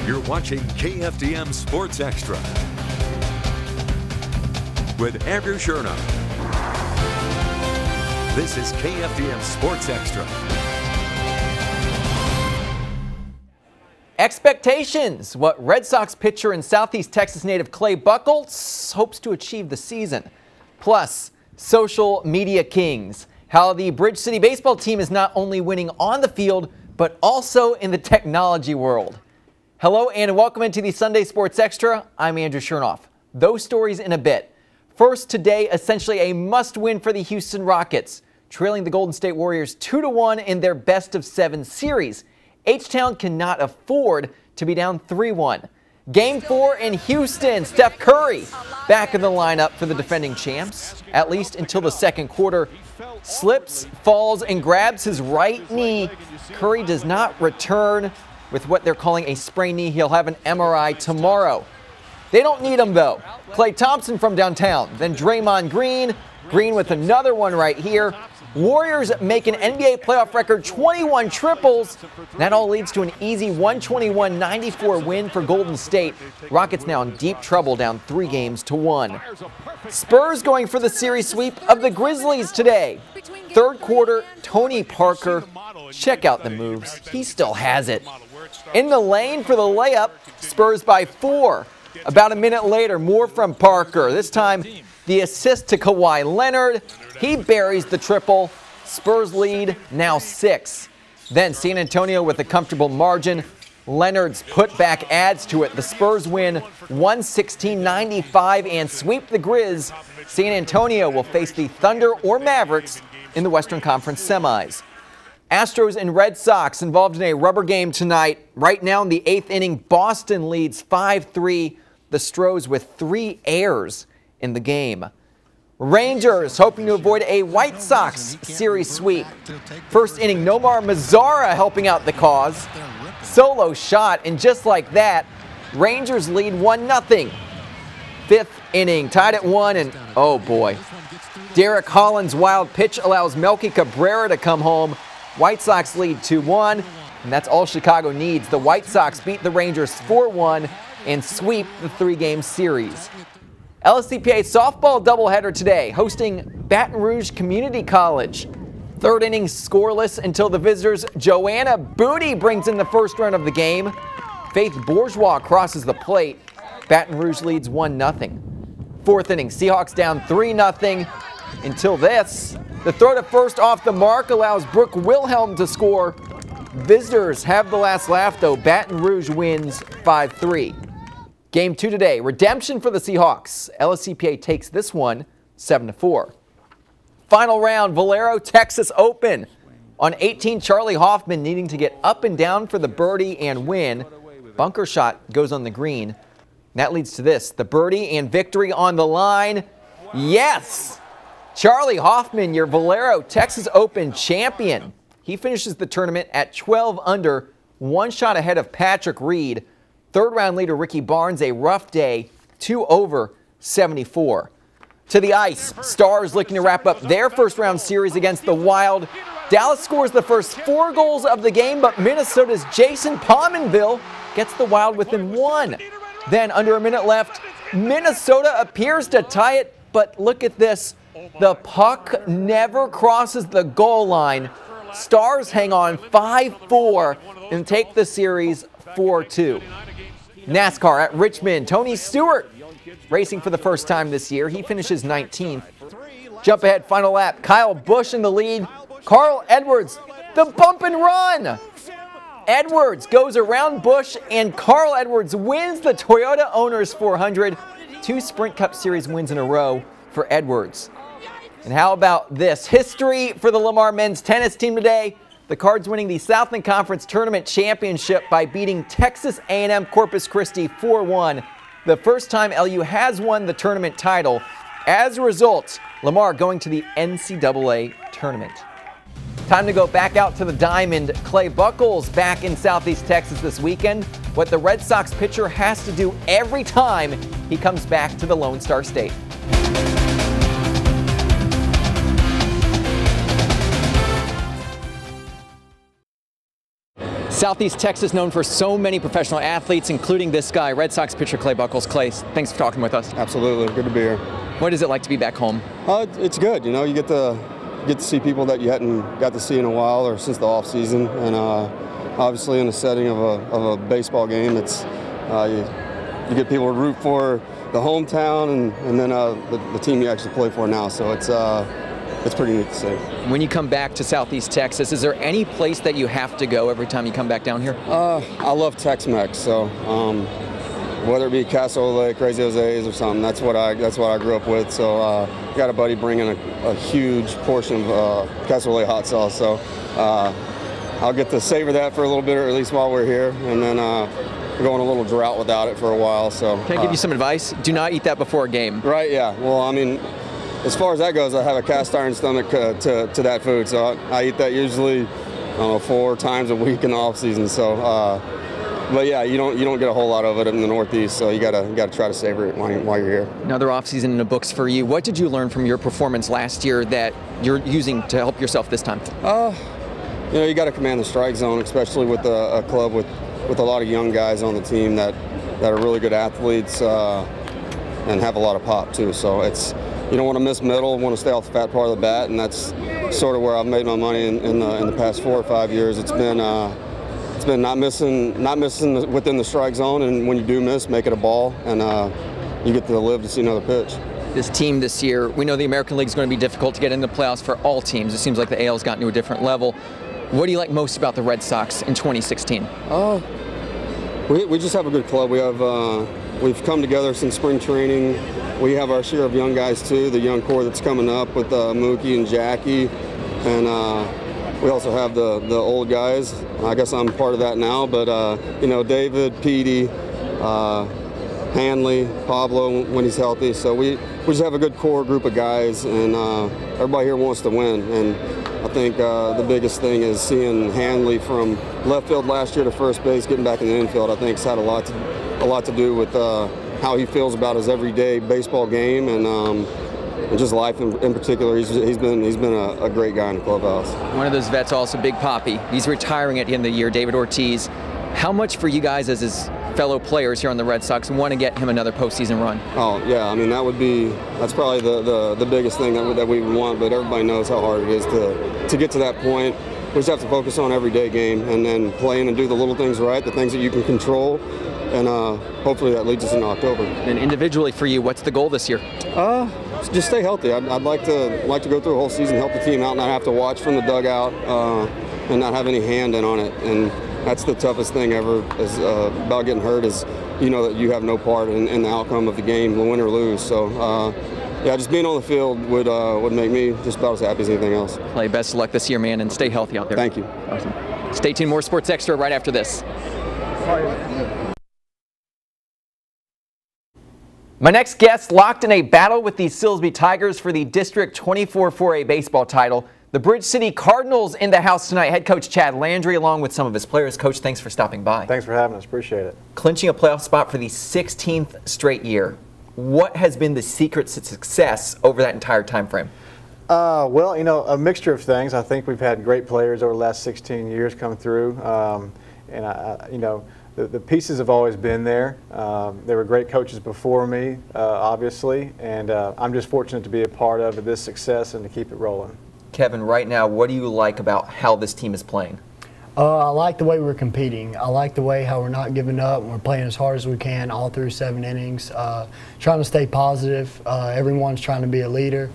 You're watching KFDM Sports Extra with Andrew Chernoff. This is KFDM Sports Extra. Expectations, what Red Sox pitcher and Southeast Texas native Clay Buchholz hopes to achieve this season. Plus, social media kings, how the Bridge City baseball team is not only winning on the field, but also in the technology world. Hello and welcome into the Sunday Sports Extra. I'm Andrew Chernoff. Those stories in a bit. First today, essentially a must-win for the Houston Rockets, trailing the Golden State Warriors 2-1 in their best-of-7 series. H-Town cannot afford to be down 3-1. Game 4 in Houston, Steph Curry back in the lineup for the defending champs, at least until the second quarter. Slips, falls, and grabs his right knee. Curry does not return with what they're calling a sprained knee. He'll have an MRI tomorrow. They don't need him, though. Klay Thompson from downtown, then Draymond Green. Green with another one right here. Warriors make an NBA playoff record 21 triples. That all leads to an easy 121-94 win for Golden State. Rockets now in deep trouble, down 3-1. Spurs going for the series sweep of the Grizzlies today. Third quarter, Tony Parker. Check out the moves. He still has it. In the lane for the layup, Spurs by 4. About a minute later, more from Parker. This time, the assist to Kawhi Leonard. He buries the triple. Spurs lead now 6. Then San Antonio with a comfortable margin. Leonard's putback adds to it. The Spurs win 116-95 and sweep the Grizz. San Antonio will face the Thunder or Mavericks in the Western Conference semis. Astros and Red Sox involved in a rubber game tonight. Right now in the 8th inning, Boston leads 5-3. The Stros with 3 errors in the game. Rangers hoping to avoid a White Sox series sweep. First inning, Nomar Mazara helping out the cause. Solo shot, and just like that, Rangers lead 1-0. 5th inning, tied at 1, and oh boy. Derek Holland's wild pitch allows Melky Cabrera to come home. White Sox lead 2-1, and that's all Chicago needs. The White Sox beat the Rangers 4-1 and sweep the 3-game series. LSCPA softball doubleheader today, hosting Baton Rouge Community College. Third inning scoreless until the visitors' Joanna Booty brings in the first run of the game. Faith Bourgeois crosses the plate. Baton Rouge leads 1-0. Fourth inning, Seahawks down 3-0 until this. The throw to first off the mark allows Brooke Wilhelm to score. Visitors have the last laugh, though. Baton Rouge wins 5-3. Game 2 today, redemption for the Seahawks. LSCPA takes this one 7-4. Final round, Valero Texas Open. On 18, Charlie Hoffman needing to get up and down for the birdie and win. Bunker shot goes on the green. That leads to this, the birdie and victory on the line. Yes! Charlie Hoffman, your Valero Texas Open champion. He finishes the tournament at 12 under, 1 shot ahead of Patrick Reed. Third round leader Ricky Barnes, a rough day, 2 over 74. To the ice, Stars looking to wrap up their first round series against the Wild. Dallas scores the first 4 goals of the game, but Minnesota's Jason Pominville gets the Wild within 1. Then under a minute left, Minnesota appears to tie it, but look at this. The puck never crosses the goal line. Stars hang on 5-4 and take the series 4-2. NASCAR at Richmond, Tony Stewart racing for the first time this year. He finishes 19th. Jump ahead, final lap. Kyle Busch in the lead. Carl Edwards, the bump and run. Edwards goes around Busch, and Carl Edwards wins the Toyota Owners 400. 2 Sprint Cup Series wins in a row for Edwards. And how about this? History for the Lamar men's tennis team today. The Cards winning the Southland Conference Tournament Championship by beating Texas A&M Corpus Christi 4-1. The first time LU has won the tournament title. As a result, Lamar going to the NCAA tournament. Time to go back out to the diamond. Clay Buchholz back in Southeast Texas this weekend. What the Red Sox pitcher has to do every time he comes back to the Lone Star State. Southeast Texas known for so many professional athletes, including this guy, Red Sox pitcher Clay Buchholz. Clay, thanks for talking with us. Absolutely, good to be here. What is it like to be back home? It's good. You know, you get to see people that you hadn't got to see in a while or since the off season, and obviously in the setting of a baseball game, it's you get people to root for the hometown and then the team you actually play for now. So it's pretty neat to see. When you come back to Southeast Texas, is there any place that you have to go every time you come back down here? I love Tex-Mex, so whether it be Cassoulet, Crazy Jose's or something, that's what I grew up with. So got a buddy bringing a huge portion of Cassoulet hot sauce, so I'll get to savor that for a little bit, or at least while we're here, and then we're going a little drought without it for a while. So can I give you some advice? Do not eat that before a game. Right? Yeah. Well, I mean, as far as that goes, I have a cast iron stomach to that food, so I eat that usually, I don't know, 4 times a week in the off season. So, but yeah, you don't get a whole lot of it in the Northeast, so you gotta try to savor it while you're here. Another off season in the books for you. What did you learn from your performance last year that you're using to help yourself this time? You know, you got to command the strike zone, especially with a club with a lot of young guys on the team that are really good athletes and have a lot of pop too. So you don't want to miss middle, want to stay off the fat part of the bat, and that's sort of where I've made my money in the past 4 or 5 years. It's been not missing within the strike zone, and when you do miss, make it a ball, and you get to live to see another pitch. This team this year, we know the American League is going to be difficult to get in the playoffs for all teams. It seems like the AL's gotten to a different level. What do you like most about the Red Sox in 2016? We just have a good club. We've come together since spring training. We have our share of young guys too, the young core that's coming up with Mookie and Jackie, and we also have the old guys. I guess I'm part of that now, but you know, David, Petey, Hanley, Pablo when he's healthy. So we just have a good core group of guys, and everybody here wants to win. And I think the biggest thing is seeing Hanley from left field last year to first base, getting back in the infield. I think it's had a lot to do with how he feels about his everyday baseball game and just life in particular. He's been a great guy in the clubhouse. One of those vets, also Big Papi. He's retiring at the end of the year, David Ortiz. How much for you guys as his fellow players here on the Red Sox want to get him another postseason run? Oh yeah, I mean that's probably the biggest thing that we would want. But everybody knows how hard it is to get to that point. We just have to focus on everyday game and then playing and do the little things right, the things that you can control, and hopefully that leads us into October. And individually for you, what's the goal this year? Just stay healthy. I'd like to go through a whole season, help the team out, not have to watch from the dugout, and not have any hand in on it. And that's the toughest thing ever about getting hurt, is you know that you have no part in the outcome of the game, win or lose. So yeah, just being on the field would make me just about as happy as anything else. Clay, best of luck this year, man, and stay healthy out there. Thank you. Awesome. Stay tuned, more Sports Extra right after this. My next guest locked in a battle with the Silsbee Tigers for the District 24 4A baseball title. The Bridge City Cardinals in the house tonight. Head coach Chad Landry along with some of his players. Coach, thanks for stopping by. Thanks for having us. Appreciate it. Clinching a playoff spot for the 16th straight year. What has been the secret to success over that entire time frame? Well, you know, a mixture of things. I think we've had great players over the last 16 years come through, and you know, the pieces have always been there. There were great coaches before me, obviously, and I'm just fortunate to be a part of this success and to keep it rolling. Kevin, right now, what do you like about how this team is playing? I like the way we're competing. I like the way how we're not giving up. We're playing as hard as we can all through 7 innings, trying to stay positive. Everyone's trying to be a leader,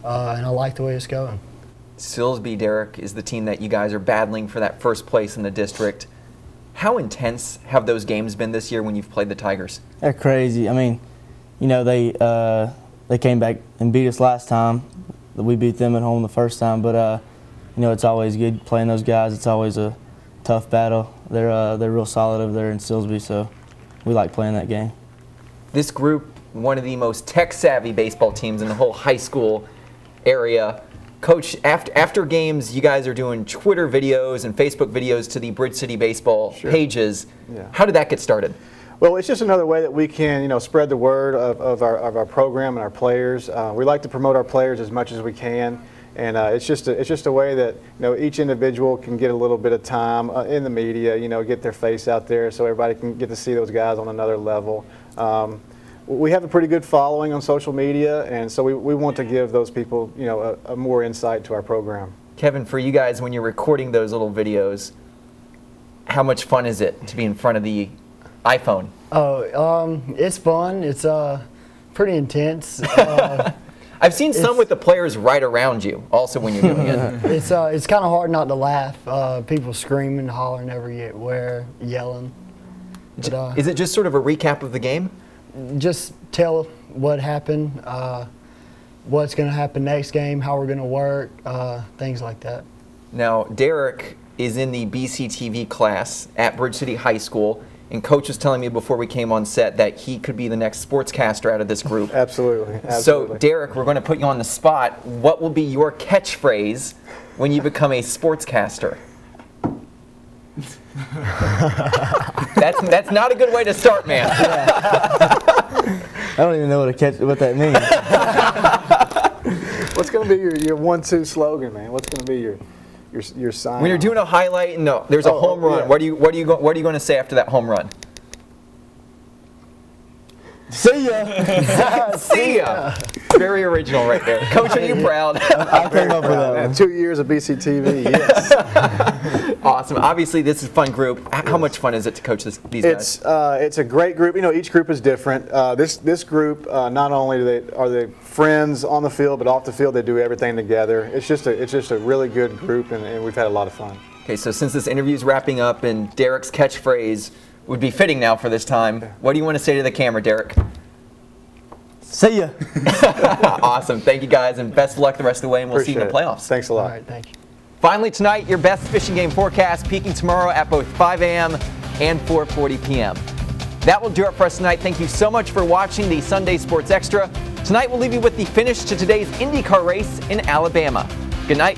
and I like the way it's going. Silsbee, Derek, is the team that you guys are battling for that first place in the district. How intense have those games been this year when you've played the Tigers? They're crazy. I mean, you know, they came back and beat us last time. We beat them at home the first time, but you know, it's always good playing those guys. It's always a tough battle. They're real solid over there in Silsbee, so we like playing that game. This group, one of the most tech-savvy baseball teams in the whole high school area. Coach, after games, you guys are doing Twitter videos and Facebook videos to the Bridge City baseball pages. Yeah. How did that get started? Well, it's just another way that we can, you know, spread the word of our program and our players. We like to promote our players as much as we can, And it's just a way that each individual can get a little bit of time in the media, get their face out there so everybody can get to see those guys on another level. We have a pretty good following on social media, and so we want to give those people a more insight to our program. Kevin, for you guys, when you're recording those little videos, how much fun is it to be in front of the iPhone? Oh, it's fun. It's pretty intense. I've seen some with the players right around you also when you're doing it. It's kind of hard not to laugh. People screaming, hollering everywhere, yelling. But, is it just sort of a recap of the game? Just tell what happened, what's going to happen next game, how we're going to work, things like that. Now, Derek is in the BCTV class at Bridge City High School. And Coach was telling me before we came on set that he could be the next sportscaster out of this group. Absolutely. So, Derek, we're going to put you on the spot. What will be your catchphrase when you become a sportscaster? That's not a good way to start, man. I don't even know what that means. What's going to be your 1-2 slogan, man? What's going to be your sign? When you're doing a highlight, no, there's a home run. Yeah. What are you going to say after that home run? See ya. See ya. Very original right there. Coach, are you proud? I came up with that one. 2 years of BCTV, yes. Awesome. Obviously, this is a fun group. How much fun is it to coach these guys? It's a great group. Each group is different. This group, not only are they friends on the field, but off the field, they do everything together. It's just a really good group, and we've had a lot of fun. Okay, so since this interview is wrapping up and Derek's catchphrase would be fitting now for this time, what do you want to say to the camera, Derek? See ya. Awesome. Thank you, guys, and best of luck the rest of the way, and we'll see you in the playoffs. Thanks a lot. All right, thank you. Finally tonight, your best fishing game forecast peaking tomorrow at both 5 a.m. and 4:40 p.m. That will do it for us tonight. Thank you so much for watching the Sunday Sports Extra. Tonight, we'll leave you with the finish to today's IndyCar race in Alabama. Good night.